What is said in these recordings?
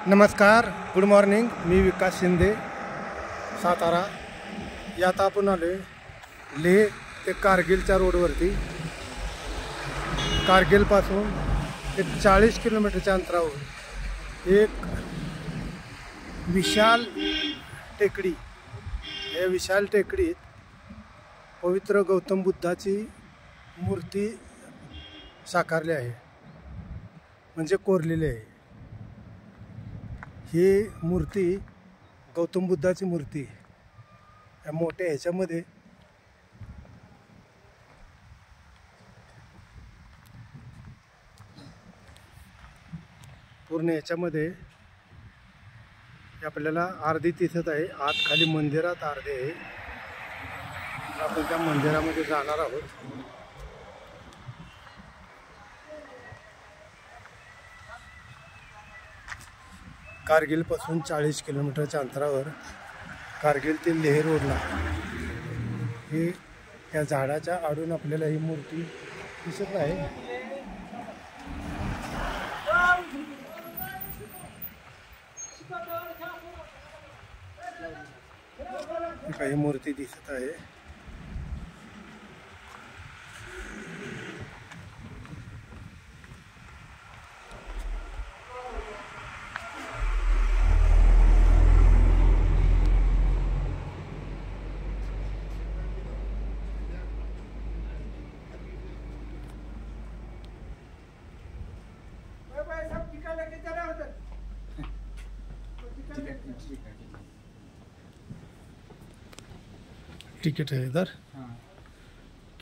नमस्कार, good morning. मी विकास शिंदे, सातारा. यात आपण आलो लेह ते कारगिलच्या रोडवरती. कारगिलपासून एक 40 किलोमीटरच्या अंतरावर एक विशाल टेकडी. या विशाल टेकडीत पवित्र गौतम बुद्धाची मूर्ती साकारली आहे, म्हणजे कोरलेली आहे. ही मूर्ती गौतम बुद्धाची मूर्ती या मोठ्या ह्याच्यामध्ये पूर्ण ह्याच्यामध्ये आपल्याला अर्धी दिसत आहे. आत खाली मंदिरात अर्धे आहे. आपण त्या मंदिरामध्ये जाणार आहोत. कारगिलपासून 40 किलोमीटरच्या अंतरावर कारगिल ते लेह रोडला हे त्या झाडाच्या आडून आपल्याला ही मूर्ती दिसत आहे. काही मूर्ती दिसत आहे. टिकट है इधर.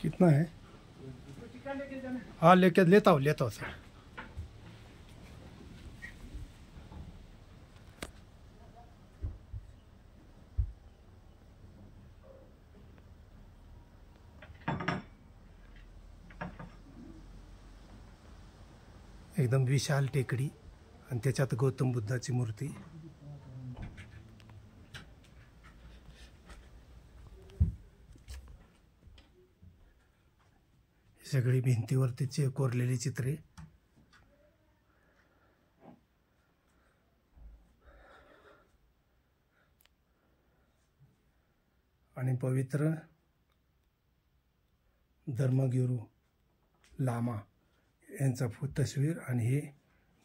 कितना है? हाँ, लेता हूँ सर. एकदम विशाल टेकडी आणि त्याच्यात गौतम बुद्धाची मूर्ती. सगळी भिंतीवरती कोरलेली चित्रे. आणि पवित्र धर्मगुरू लामा यांचा तस्वीर आणि हे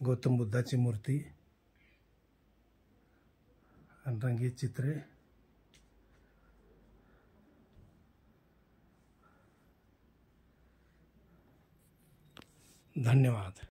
गौतम बुद्धाची मूर्ती आणि रंगीत चित्रे. धन्यवाद.